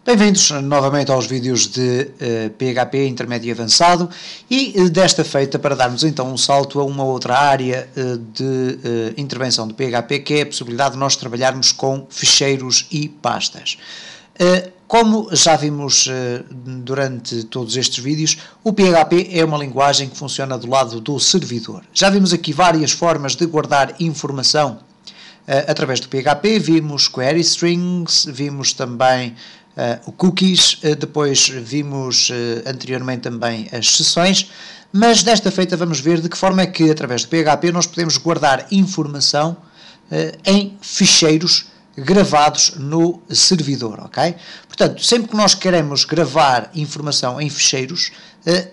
Bem-vindos novamente aos vídeos de PHP intermédio e avançado e desta feita para darmos então um salto a uma outra área de intervenção de PHP, que é a possibilidade de nós trabalharmos com ficheiros e pastas. Como já vimos durante todos estes vídeos, o PHP é uma linguagem que funciona do lado do servidor. Já vimos aqui várias formas de guardar informação através do PHP, vimos query strings, vimos também o cookies, depois vimos anteriormente também as sessões, mas desta feita vamos ver de que forma é que através do PHP nós podemos guardar informação em ficheiros gravados no servidor, ok? Portanto, sempre que nós queremos gravar informação em ficheiros,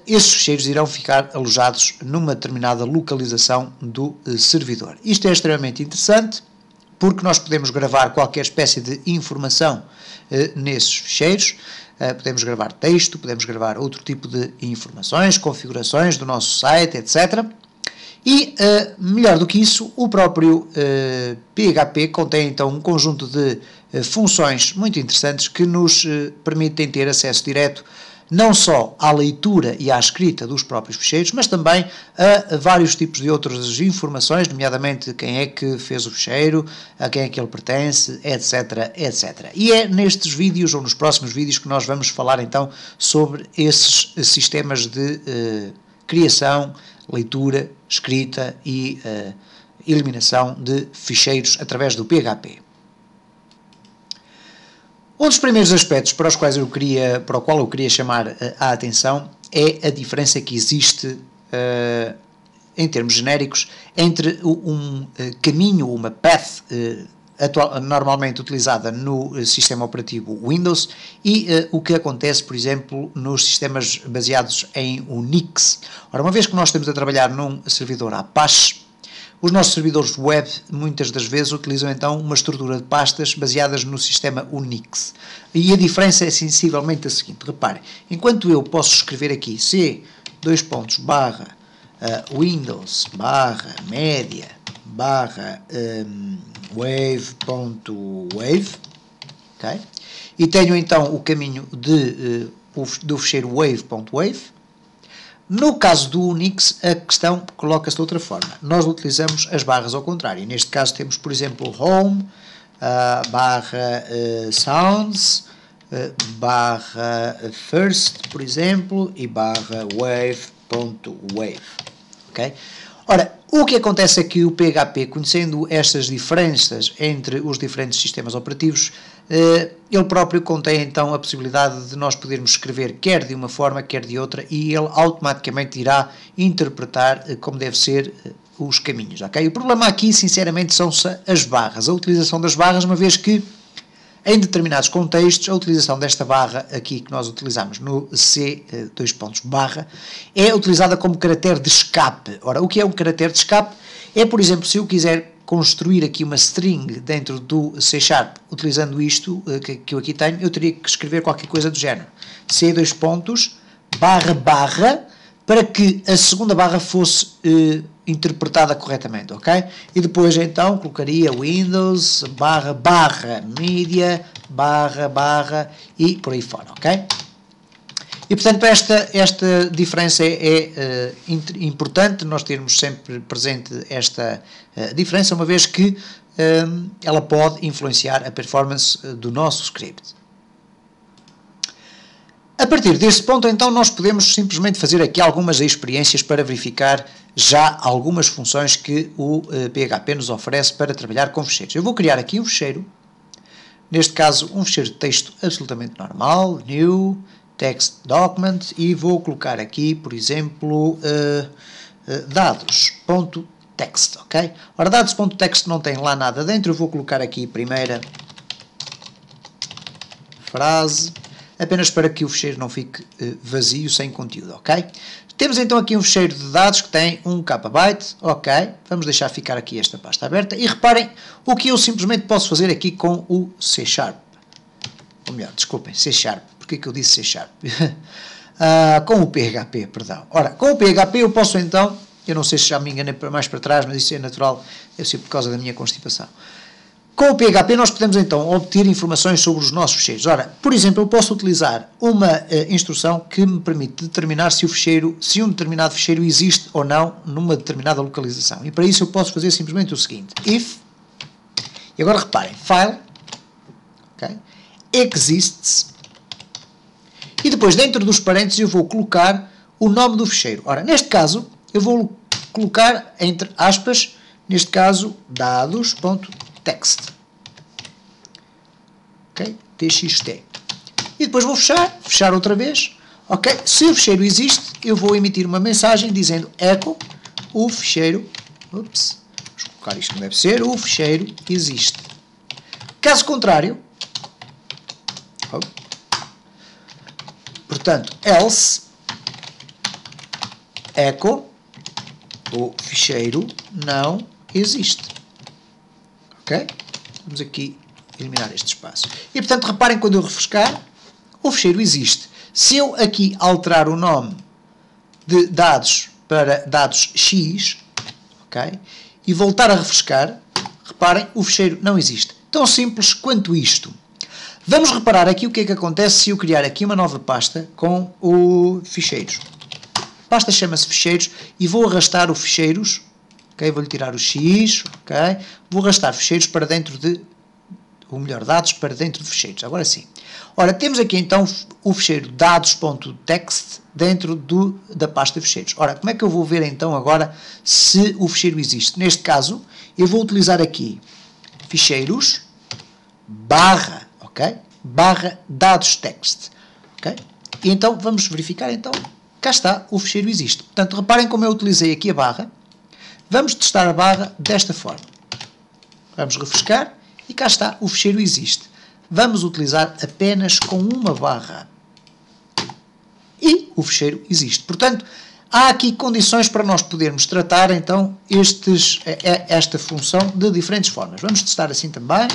esses ficheiros irão ficar alojados numa determinada localização do servidor. Isto é extremamente interessante, porque nós podemos gravar qualquer espécie de informação nesses ficheiros, podemos gravar texto, podemos gravar outro tipo de informações, configurações do nosso site, etc. E, melhor do que isso, o próprio PHP contém então um conjunto de funções muito interessantes que nos permitem ter acesso direto não só à leitura e à escrita dos próprios ficheiros, mas também a vários tipos de outras informações, nomeadamente quem é que fez o ficheiro, a quem é que ele pertence, etc, etc. E é nestes vídeos, ou nos próximos vídeos, que nós vamos falar então sobre esses sistemas de criação, leitura, escrita e eliminação de ficheiros através do PHP. Um dos primeiros aspectos para o qual eu queria chamar a atenção é a diferença que existe, em termos genéricos, entre um caminho, uma path, normalmente utilizada no sistema operativo Windows, e o que acontece, por exemplo, nos sistemas baseados em Unix. Ora, uma vez que nós estamos a trabalhar num servidor Apache, os nossos servidores web, muitas das vezes, utilizam então uma estrutura de pastas baseadas no sistema Unix. E a diferença é sensivelmente a seguinte, reparem, enquanto eu posso escrever aqui c:/Windows /media /wave.wave, okay? E tenho então o caminho do ficheiro wave.wave. No caso do Unix, a questão coloca-se de outra forma. Nós utilizamos as barras ao contrário. Neste caso temos, por exemplo, home, /sounds, /first, por exemplo, e /wave.wave. Okay? Ora, o que acontece é que o PHP, conhecendo estas diferenças entre os diferentes sistemas operativos, ele próprio contém então a possibilidade de nós podermos escrever quer de uma forma, quer de outra, e ele automaticamente irá interpretar como deve ser os caminhos. Okay? O problema aqui, sinceramente, são as barras, a utilização das barras, uma vez que em determinados contextos, a utilização desta barra aqui que nós utilizamos no C:/, é utilizada como caractere de escape. Ora, o que é um caractere de escape? É, por exemplo, se eu quiser construir aqui uma string dentro do C#, utilizando isto que eu aqui tenho, eu teria que escrever qualquer coisa do género. C:/, para que a segunda barra fosse interpretada corretamente, ok? E depois então colocaria Windows /media e por aí fora, ok? E portanto esta diferença é importante nós termos sempre presente esta diferença, uma vez que ela pode influenciar a performance do nosso script. A partir deste ponto, então, nós podemos simplesmente fazer aqui algumas experiências para verificar já algumas funções que o PHP nos oferece para trabalhar com ficheiros. Eu vou criar aqui um ficheiro, neste caso um ficheiro de texto absolutamente normal, new, text document, e vou colocar aqui, por exemplo, dados.txt, ok? Ora, dados.txt não tem lá nada dentro, eu vou colocar aqui a primeira frase, apenas para que o ficheiro não fique vazio, sem conteúdo, ok? Temos então aqui um ficheiro de dados que tem 1 KB, ok? Vamos deixar ficar aqui esta pasta aberta e reparem o que eu simplesmente posso fazer aqui com o C#. Ou melhor, desculpem, C#. Porquê que eu disse C#? Com o PHP, perdão. Ora, com o PHP eu posso então, eu não sei se já me enganei mais para trás, mas isso é natural, deve ser por causa da minha constipação. Com o PHP nós podemos então obter informações sobre os nossos ficheiros. Ora, por exemplo, eu posso utilizar uma instrução que me permite determinar se um determinado ficheiro existe ou não numa determinada localização. E para isso eu posso fazer simplesmente o seguinte: if, e agora reparem, file, okay, exists, e depois dentro dos parênteses eu vou colocar o nome do ficheiro. Ora, neste caso, eu vou colocar entre aspas, neste caso, dados.txt. Ok? txt. E depois vou fechar outra vez. Ok? Se o ficheiro existe, eu vou emitir uma mensagem dizendo echo, o ficheiro, vamos colocar isto como deve ser, o ficheiro existe. Caso contrário, portanto, else, echo, o ficheiro não existe. Ok? Vamos aqui eliminar este espaço. E, portanto, reparem, quando eu refrescar, o ficheiro existe. Se eu aqui alterar o nome de dados para dados X, ok? E voltar a refrescar, reparem, o ficheiro não existe. Tão simples quanto isto. Vamos reparar aqui o que é que acontece se eu criar aqui uma nova pasta com o ficheiros. A pasta chama-se ficheiros e vou arrastar o ficheiros, ok? Vou-lhe tirar o X, ok? Vou arrastar ficheiros para dentro de, ou melhor, dados para dentro de ficheiros. Agora sim. Ora, temos aqui então o ficheiro dados.txt dentro da pasta ficheiros. Ora, como é que eu vou ver então agora se o ficheiro existe? Neste caso, eu vou utilizar aqui ficheiros barra, ok? Barra dados.txt, ok? E então vamos verificar, então, cá está, o ficheiro existe. Portanto, reparem como eu utilizei aqui a barra. Vamos testar a barra desta forma. Vamos refrescar e cá está, o ficheiro existe. Vamos utilizar apenas com uma barra. E o ficheiro existe. Portanto, há aqui condições para nós podermos tratar, então, esta função de diferentes formas. Vamos testar assim também.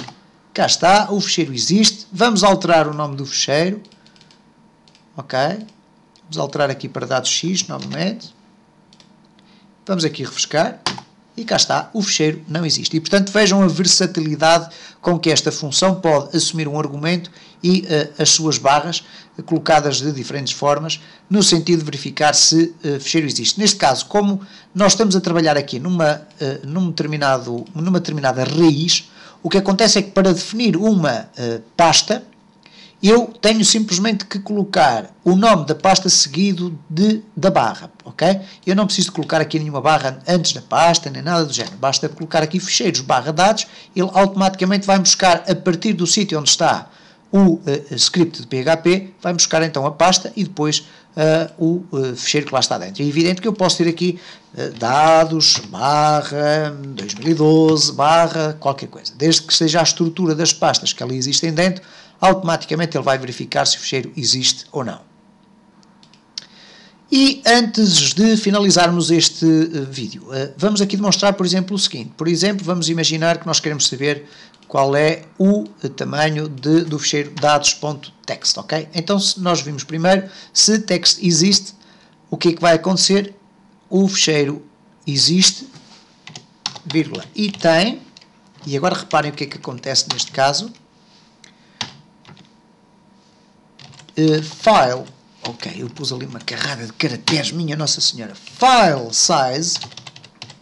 Cá está, o ficheiro existe. Vamos alterar o nome do ficheiro. Ok. Vamos alterar aqui para dados X, novamente. Vamos aqui refrescar. E cá está, o ficheiro não existe. E, portanto, vejam a versatilidade com que esta função pode assumir um argumento e as suas barras colocadas de diferentes formas, no sentido de verificar se ficheiro existe. Neste caso, como nós estamos a trabalhar aqui numa determinada raiz, o que acontece é que para definir uma pasta, eu tenho simplesmente que colocar o nome da pasta seguido da barra, ok? Eu não preciso colocar aqui nenhuma barra antes da pasta, nem nada do género. Basta colocar aqui ficheiros barra dados, ele automaticamente vai buscar, a partir do sítio onde está o script de PHP, vai buscar então a pasta e depois o ficheiro que lá está dentro. É evidente que eu posso ter aqui dados, barra, 2012, barra, qualquer coisa. Desde que seja a estrutura das pastas que ali existem dentro, automaticamente ele vai verificar se o ficheiro existe ou não. E antes de finalizarmos este vídeo, vamos aqui demonstrar, por exemplo, o seguinte. Por exemplo, vamos imaginar que nós queremos saber qual é o tamanho do ficheiro dados.txt, ok? Então, se nós vimos primeiro, se text existe, o que é que vai acontecer? O ficheiro existe, vírgula, e tem, e agora reparem o que é que acontece neste caso, file, ok, eu pus ali uma carrada de caracteres, minha Nossa Senhora, file size,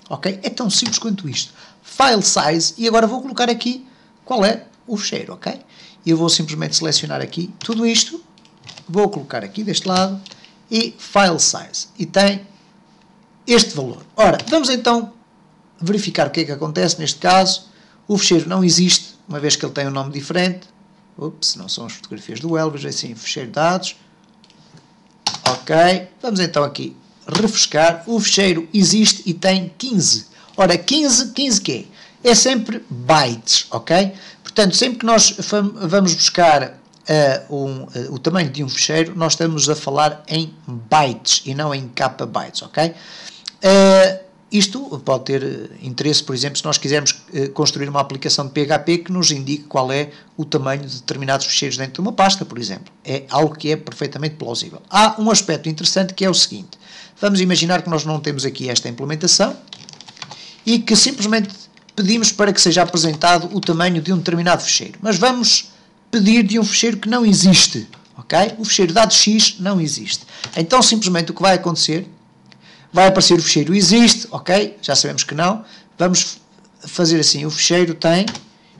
ok, é tão simples quanto isto, file size, e agora vou colocar aqui qual é o ficheiro, ok, e eu vou simplesmente selecionar aqui tudo isto, vou colocar aqui deste lado, e file size, e tem este valor. Ora, vamos então verificar o que é que acontece neste caso, o ficheiro não existe, uma vez que ele tem um nome diferente. Ups, não são as fotografias do Elvis, é assim, ficheiro de dados. Ok, vamos então aqui refrescar. O ficheiro existe e tem 15. Ora, 15 quê? É sempre bytes, ok? Portanto, sempre que nós vamos buscar o tamanho de um ficheiro, nós estamos a falar em bytes e não em kbytes, ok? Isto pode ter interesse, por exemplo, se nós quisermos construir uma aplicação de PHP que nos indique qual é o tamanho de determinados ficheiros dentro de uma pasta, por exemplo. É algo que é perfeitamente plausível. Há um aspecto interessante que é o seguinte. Vamos imaginar que nós não temos aqui esta implementação e que simplesmente pedimos para que seja apresentado o tamanho de um determinado ficheiro, mas vamos pedir de um ficheiro que não existe, ok? O ficheiro dados X não existe. Então, simplesmente o que vai acontecer, vai aparecer o ficheiro existe, ok? Já sabemos que não. Vamos fazer assim, o ficheiro tem,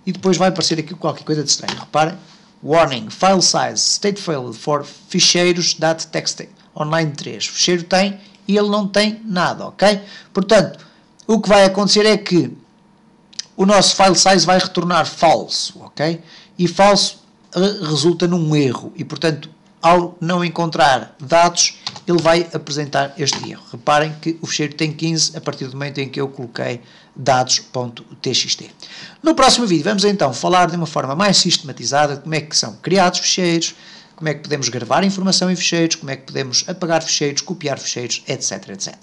e depois vai aparecer aqui qualquer coisa de estranho. Reparem, warning, file size, state failed for ficheiros.txt, online 3. O ficheiro tem e ele não tem nada, ok? Portanto, o que vai acontecer é que o nosso file size vai retornar falso, ok? E falso resulta num erro e, portanto, ao não encontrar dados, ele vai apresentar este erro. Reparem que o ficheiro tem 15 a partir do momento em que eu coloquei dados.txt. No próximo vídeo vamos então falar de uma forma mais sistematizada de como é que são criados ficheiros, como é que podemos gravar informação em ficheiros, como é que podemos apagar ficheiros, copiar ficheiros, etc, etc.